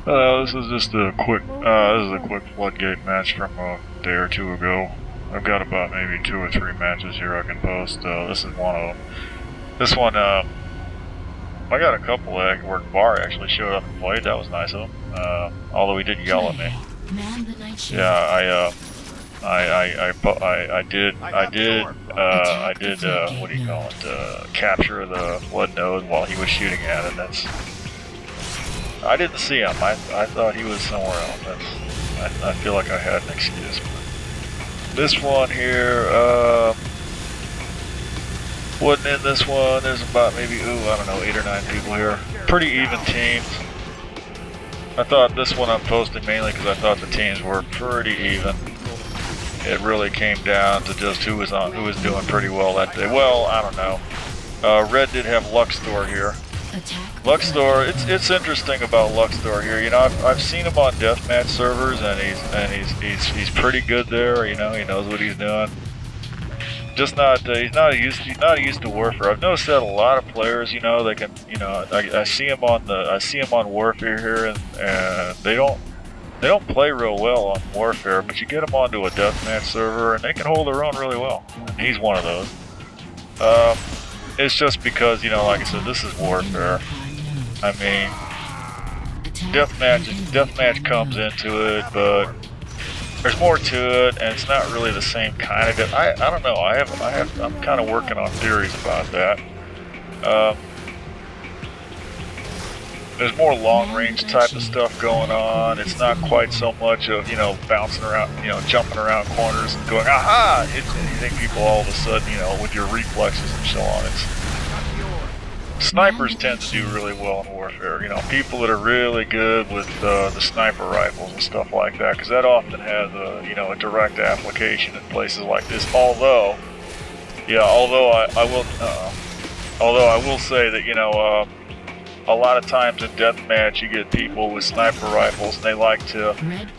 This is just a quick, floodgate match from a day or two ago. I've got about maybe 2 or 3 matches here I can post. This is one of them. This one, I got a couple that worked. Bar actually showed up and played. That was nice of him. Although he did yell at me. Yeah, I did, what do you call it, capture the flood node while he was shooting at it. I didn't see him. I thought he was somewhere else. I feel like I had an excuse. This one here, wasn't in this one. There's about maybe, I don't know, 8 or 9 people here. Pretty even teams. I thought this one I'm posting mainly because I thought the teams were pretty even. It really came down to just who was doing pretty well that day. Well, I don't know. Red did have Luxtor here. Luxtor, it's interesting about Luxtor here. You know, I've seen him on deathmatch servers, and he's pretty good there. You know, he knows what he's doing. Just not he's not used to Warfare. I've noticed that a lot of players, you know, they can, you know, I see him on Warfare here, and they don't play real well on Warfare, but you get them onto a deathmatch server, and they can hold their own really well. And he's one of those. It's just because, you know, like I said, this is Warfare. I mean, deathmatch comes into it, but there's more to it, and it's not really the same kind of. I don't know. I'm kind of working on theories about that. There's more long-range type of stuff going on. It's not quite so much of, you know, bouncing around, you know, jumping around corners and going, aha! You think people all of a sudden, you know, with your reflexes and so on. Snipers tend to do really well in Warfare. You know, people that are really good with the sniper rifles and stuff like that, because that often has a, you know, a direct application in places like this. Although I will say that, you know, a lot of times in deathmatch, you get people with sniper rifles, and they like to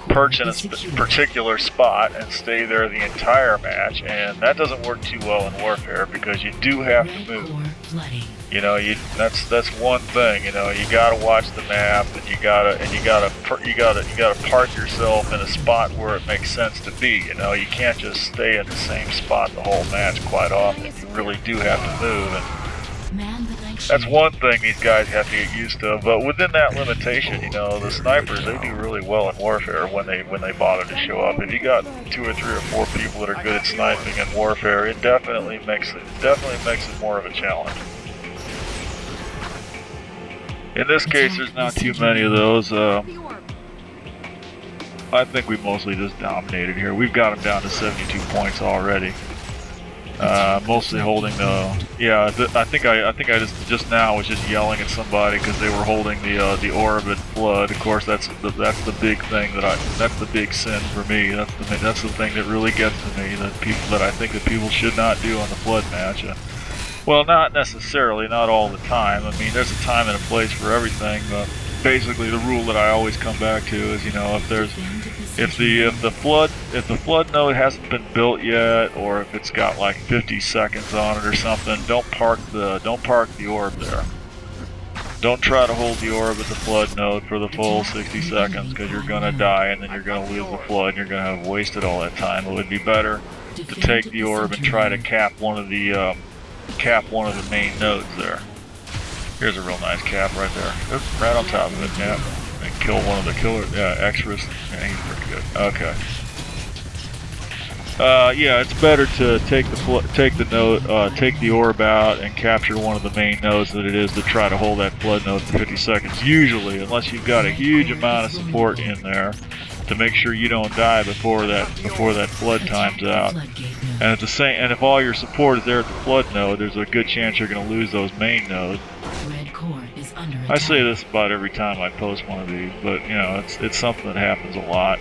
perch in a particular spot and stay there the entire match, and that doesn't work too well in Warfare because you do have to move. You know, that's one thing. You know, you gotta watch the map, and you gotta park yourself in a spot where it makes sense to be. You know, you can't just stay in the same spot the whole match. Quite often, you really do have to move. And that's one thing these guys have to get used to, but within that limitation, you know, the snipers, they do really well in Warfare when they bother to show up. If you got 2 or 3 or 4 people that are good at sniping in Warfare, it definitely makes it more of a challenge. In this case, there's not too many of those. I think we mostly just dominated here. We've got them down to 72 points already. Mostly holding the, yeah, I think I just now was just yelling at somebody because they were holding the orb and flood. Of course, that's the big thing that's the big sin for me. That's the thing that really gets to me, that I think that people should not do on the flood match. Well, not necessarily, not all the time. I mean, there's a time and a place for everything. But basically, the rule that I always come back to is, you know, if the flood node hasn't been built yet, or if it's got like 50 seconds on it or something, don't park the orb there. Don't try to hold the orb at the flood node for the full 60 seconds, because you're gonna die, and then you're gonna lose the flood, and you're gonna have wasted all that time. It would be better to take the orb and try to cap one of the main nodes there. Here's a real nice cap right there. Oops, right on top of it, yeah. And kill one of the extras. Yeah, he's pretty good. Okay. Yeah, it's better to take the orb out and capture one of the main nodes than it is to try to hold that flood node for 50 seconds. Usually, unless you've got a huge amount of support in there to make sure you don't die before that flood time's out. And if all your support is there at the flood node, there's a good chance you're going to lose those main nodes. I say this about every time I post one of these, but you know, it's something that happens a lot.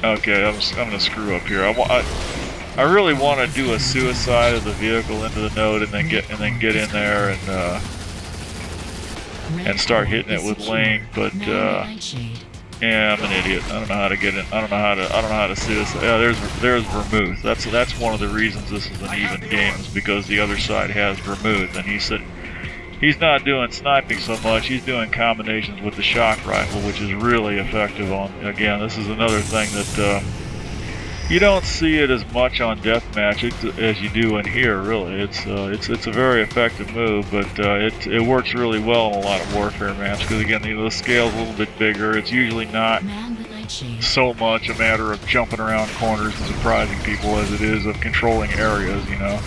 Okay, I'm going to screw up here. I really want to do a suicide of the vehicle into the node and then get in there and start hitting it with Ling, but yeah, I'm an idiot. I don't know how to get in. I don't know how to suicide. Yeah, there's Vermouth. That's one of the reasons this is an even game, is because the other side has Vermouth, and He's not doing sniping so much, he's doing combinations with the shock rifle, which is really effective on, again, this is another thing that you don't see it as much on deathmatch as you do in here, really. It's a very effective move, but it works really well in a lot of warfare maps, because again, the scale's a little bit bigger. It's usually not so much a matter of jumping around corners and surprising people as it is of controlling areas, you know.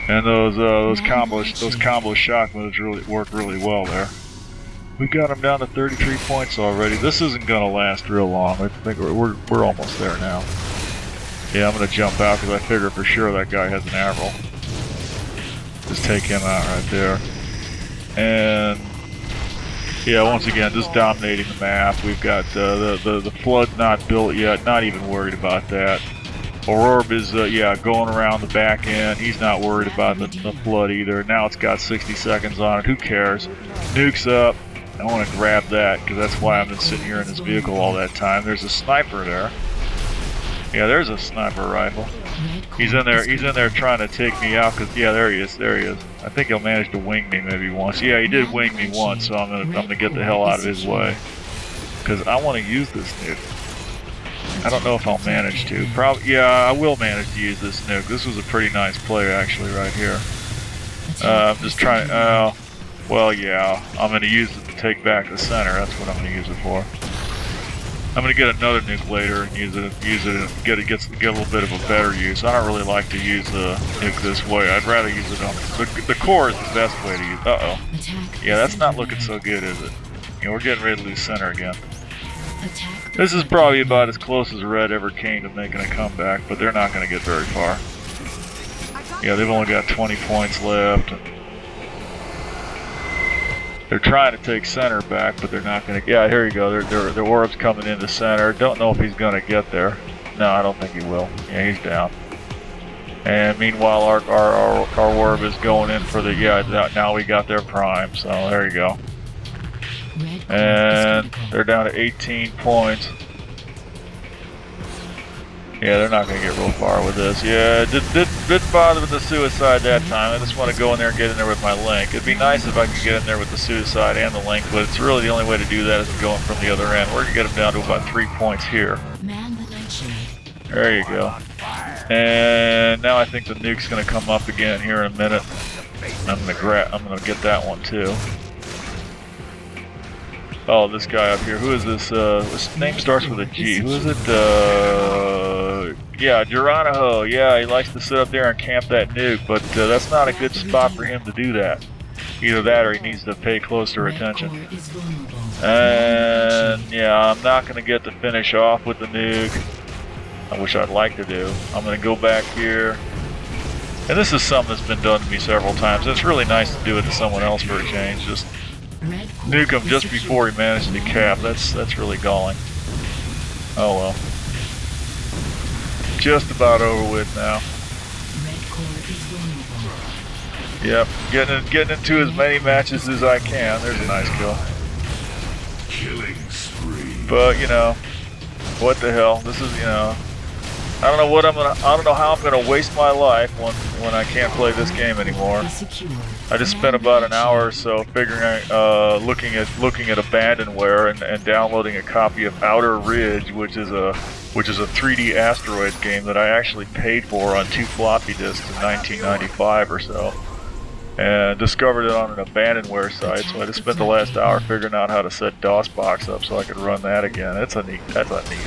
And those combo shock moves really work really well there. We've got him down to 33 points already. This isn't gonna last real long. I think we're almost there now. Yeah, I'm gonna jump out because I figure for sure that guy has an arrow. Just take him out right there. And yeah, once again, just dominating the map. We've got the flood not built yet. Not even worried about that. Orb is, yeah, going around the back end. He's not worried about the flood either. Now it's got 60 seconds on it. Who cares? Nuke's up. I want to grab that because that's why I've been sitting here in this vehicle all that time. There's a sniper there. Yeah, there's a sniper rifle. He's in there trying to take me out because, yeah, there he is. I think he'll manage to wing me maybe once. Yeah, he did wing me once, so I'm gonna get the hell out of his way because I want to use this nuke. I don't know if I'll manage to. Probably, yeah, I will manage to use this nuke. This was a pretty nice play, actually, right here. I'm just trying. Well, yeah, I'm going to use it to take back the center. That's what I'm going to use it for. I'm going to get another nuke later and use it and get a little bit of a better use. I don't really like to use the nuke this way. I'd rather use it on the core is the best way to use. Yeah, that's not looking so good, is it? You know, we're getting ready to lose center again. This is probably about as close as Red ever came to making a comeback, but they're not going to get very far. Yeah, they've only got 20 points left. And they're trying to take center back, but they're not going to. Yeah, here you go. Their orb's coming into center. Don't know if he's going to get there. No, I don't think he will. Yeah, he's down. And meanwhile, our orb is going in for the. Yeah, now we got their prime. So there you go. And they're down to 18 points. Yeah, they're not going to get real far with this. Yeah, didn't bother with the suicide that time. I just want to go in there and get in there with my link. It'd be nice if I could get in there with the suicide and the link, but it's really the only way to do that is going from the other end. We're going to get them down to about 3 points here. There you go. And now I think the nuke's going to come up again here in a minute. I'm going to get that one too. Oh, this guy up here. Who is this? His name starts with a G. Who is it? Yeah, Geronimo. Yeah, he likes to sit up there and camp that nuke, but that's not a good spot for him to do that. Either that or he needs to pay closer attention. And yeah, I'm not going to get to finish off with the nuke. I wish I'd like to do. I'm going to go back here. And this is something that's been done to me several times. It's really nice to do it to someone else for a change. Just nuke him just before he managed to cap. That's really galling. Oh well. Just about over with now. Yep, getting into as many matches as I can. There's a nice kill. Killing spree. But you know, what the hell? This is, you know, I don't know how I'm gonna waste my life when I can't play this game anymore. I just spent about an hour or so figuring looking at abandonware and downloading a copy of Outer Ridge, which is a 3D asteroids game that I actually paid for on 2 floppy disks in 1995 or so, and discovered it on an abandonware site. So I just spent the last hour figuring out how to set DOSBox up so I could run that again. That's a neat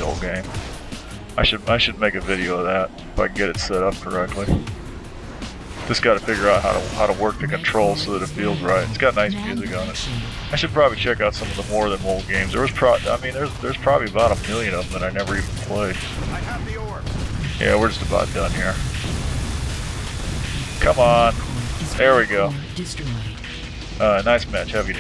old game. I should make a video of that if I can get it set up correctly. Just got to figure out how to work the controls so that it feels right. It's got nice music on it. I should probably check out some of the more than old games. There's probably about 1 million of them that I never even played. Yeah, we're just about done here. Come on. There we go. Nice match. Heavy.